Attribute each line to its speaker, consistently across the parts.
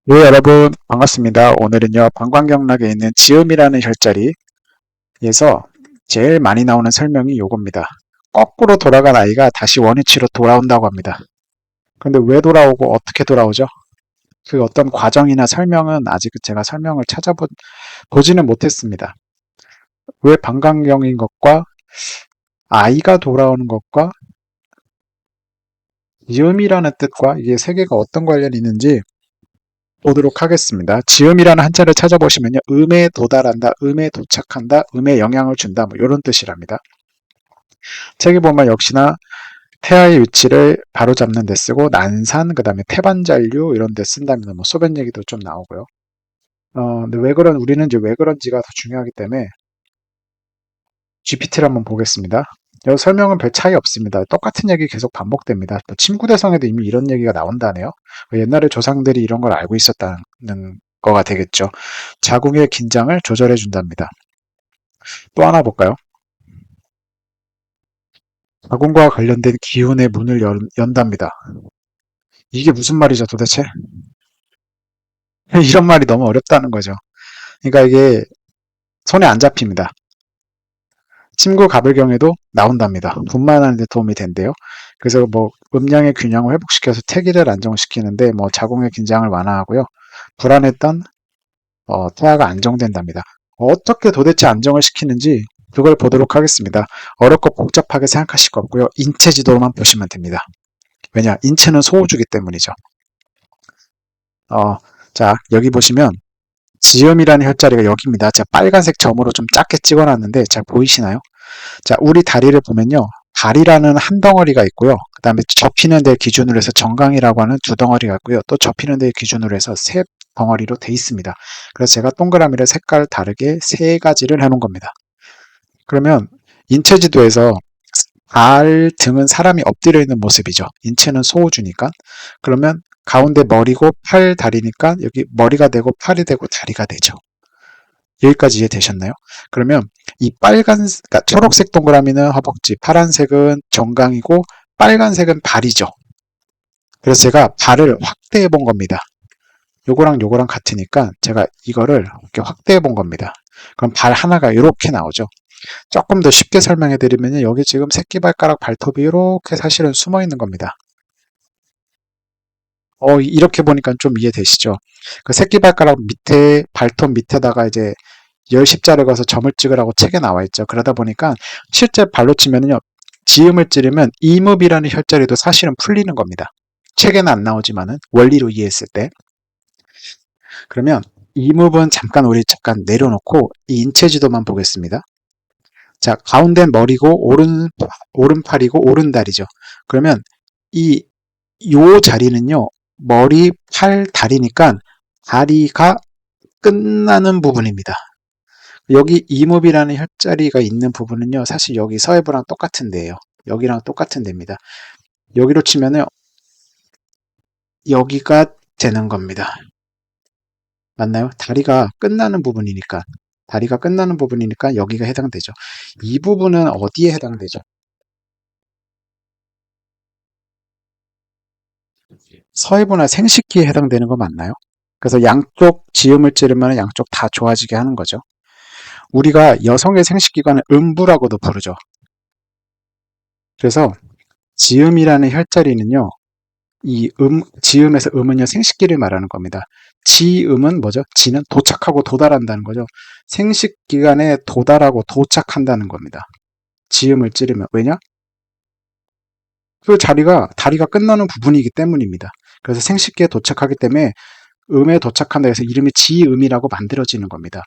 Speaker 1: 네, 여러분, 반갑습니다. 오늘은요, 방광경락에 있는 지음이라는 혈자리에서 제일 많이 나오는 설명이 요겁니다. 거꾸로 돌아간 아이가 다시 원위치로 돌아온다고 합니다. 근데 왜 돌아오고 어떻게 돌아오죠? 그 어떤 과정이나 설명은 아직 제가 설명을 찾아보지는 못했습니다. 왜 방광경인 것과 아이가 돌아오는 것과 지음이라는 뜻과 이게 세 개가 어떤 관련이 있는지 보도록 하겠습니다. 지음이라는 한자를 찾아보시면요. 음에 도달한다, 음에 도착한다, 음에 영향을 준다, 뭐 이런 뜻이랍니다. 책에 보면 역시나 태아의 위치를 바로잡는 데 쓰고 난산, 그 다음에 태반잔류 이런 데 쓴다면 뭐 소변 얘기도 좀 나오고요. 근데 우리는 이제 왜 그런지가 더 중요하기 때문에 GPT를 한번 보겠습니다. 여기 설명은 별 차이 없습니다. 똑같은 얘기 계속 반복됩니다. 또 침구대성에도 이미 이런 얘기가 나온다네요. 옛날에 조상들이 이런 걸 알고 있었다는 거가 되겠죠. 자궁의 긴장을 조절해 준답니다. 또 하나 볼까요? 자궁과 관련된 기운의 문을 연답니다. 이게 무슨 말이죠, 도대체? 이런 말이 너무 어렵다는 거죠. 그러니까 이게 손에 안 잡힙니다. 침구 가불경에도 나온답니다. 분만하는 데 도움이 된대요. 그래서 뭐 음양의 균형을 회복시켜서 태기를 안정시키는데 뭐 자궁의 긴장을 완화하고요. 불안했던 태아가 안정된답니다. 어떻게 도대체 안정을 시키는지 그걸 보도록 하겠습니다. 어렵고 복잡하게 생각하실 거 없고요. 인체 지도로만 보시면 됩니다. 왜냐? 인체는 소우주기 때문이죠. 자, 여기 보시면 지음이라는 혈자리가 여기입니다. 제가 빨간색 점으로 좀 작게 찍어놨는데 잘 보이시나요? 자, 우리 다리를 보면요. 발이라는 한 덩어리가 있고요. 그 다음에 접히는 데 기준으로 해서 정강이라고 하는 두 덩어리가 있고요. 또 접히는 데 기준으로 해서 세 덩어리로 돼 있습니다. 그래서 제가 동그라미를 색깔 다르게 세 가지를 해놓은 겁니다. 그러면 인체지도에서 발, 등은 사람이 엎드려 있는 모습이죠. 인체는 소우주니까. 그러면 가운데 머리고 팔, 다리니까 여기 머리가 되고 팔이 되고 다리가 되죠. 여기까지 이해되셨나요? 그러면 이 그러니까 초록색 동그라미는 허벅지, 파란색은 정강이고 빨간색은 발이죠. 그래서 제가 발을 확대해 본 겁니다. 요거랑 같으니까 제가 이거를 이렇게 확대해 본 겁니다. 그럼 발 하나가 이렇게 나오죠. 조금 더 쉽게 설명해 드리면 여기 지금 새끼발가락 발톱이 이렇게 사실은 숨어 있는 겁니다. 이렇게 보니까 좀 이해되시죠? 그 새끼발가락 밑에 발톱 밑에다가 이제 열 십자를 그어서 점을 찍으라고 책에 나와 있죠. 그러다 보니까 실제 발로 치면요. 지음을 찌르면 이음이라는 혈자리도 사실은 풀리는 겁니다. 책에는 안 나오지만은 원리로 이해했을 때. 그러면 이음은 잠깐 우리 잠깐 내려놓고 이 인체지도만 보겠습니다. 자, 가운데 머리고 오른팔이고 오른다리죠. 그러면 요 자리는요. 머리, 팔, 다리니까 다리가 끝나는 부분입니다. 여기 이목이라는 혈자리가 있는 부분은요. 사실 여기 서해부랑 똑같은 데예요. 여기랑 똑같은 데입니다. 여기로 치면은 여기가 되는 겁니다. 맞나요? 다리가 끝나는 부분이니까 여기가 해당되죠. 이 부분은 어디에 해당되죠? 서해부나 생식기에 해당되는 거 맞나요? 그래서 양쪽 지음을 찌르면 양쪽 다 좋아지게 하는 거죠. 우리가 여성의 생식기관을 음부라고도 부르죠. 그래서 지음이라는 혈자리는요. 지음에서 음은요, 생식기를 말하는 겁니다. 지음은 뭐죠? 지는 도착하고 도달한다는 거죠. 생식기관에 도달하고 도착한다는 겁니다. 지음을 찌르면. 왜냐? 그 다리가 끝나는 부분이기 때문입니다. 그래서 생식기에 도착하기 때문에 음에 도착한다 해서 이름이 지음이라고 만들어지는 겁니다.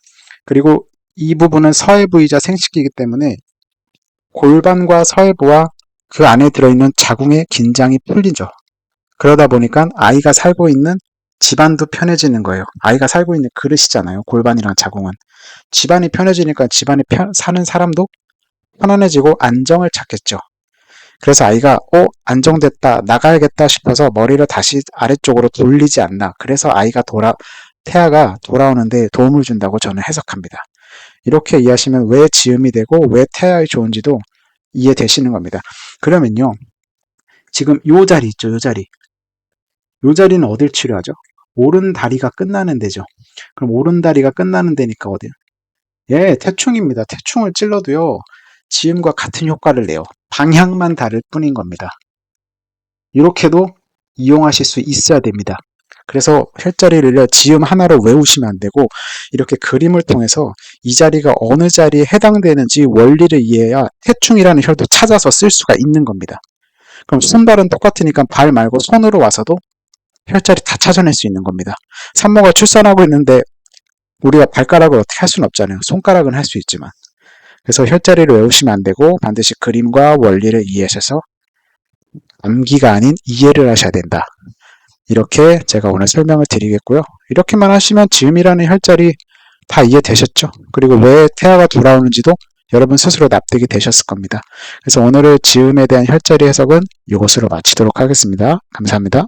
Speaker 1: 그리고 이 부분은 서해부이자 생식기이기 때문에 골반과 서해부와 그 안에 들어있는 자궁의 긴장이 풀리죠. 그러다 보니까 아이가 살고 있는 집안도 편해지는 거예요. 아이가 살고 있는 그릇이잖아요. 골반이랑 자궁은. 집안이 편해지니까 집안에 사는 사람도 편안해지고 안정을 찾겠죠. 그래서 아이가 안정됐다 나가야겠다 싶어서 머리를 다시 아래쪽으로 돌리지 않나. 그래서 태아가 돌아오는데 도움을 준다고 저는 해석합니다. 이렇게 이해하시면 왜 지음이 되고 왜 태아에 좋은지도 이해되시는 겁니다. 그러면요. 지금 요 자리 있죠. 요 자리. 이 자리는 어딜 치료하죠? 오른다리가 끝나는 데죠. 그럼 오른다리가 끝나는 데니까 어디요? 예, 태충입니다. 태충을 찔러도요, 지음과 같은 효과를 내요. 방향만 다를 뿐인 겁니다. 이렇게도 이용하실 수 있어야 됩니다. 그래서 혈자리를요, 지음 하나로 외우시면 안 되고, 이렇게 그림을 통해서 이 자리가 어느 자리에 해당되는지 원리를 이해해야 태충이라는 혈도 찾아서 쓸 수가 있는 겁니다. 그럼 손발은 똑같으니까 발 말고 손으로 와서도 혈자리 다 찾아낼 수 있는 겁니다. 산모가 출산하고 있는데 우리가 발가락을 어떻게 할 수는 없잖아요. 손가락은 할 수 있지만. 그래서 혈자리를 외우시면 안 되고 반드시 그림과 원리를 이해하셔서 암기가 아닌 이해를 하셔야 된다. 이렇게 제가 오늘 설명을 드리겠고요. 이렇게만 하시면 지음이라는 혈자리 다 이해되셨죠? 그리고 왜 태아가 돌아오는지도 여러분 스스로 납득이 되셨을 겁니다. 그래서 오늘의 지음에 대한 혈자리 해석은 이것으로 마치도록 하겠습니다. 감사합니다.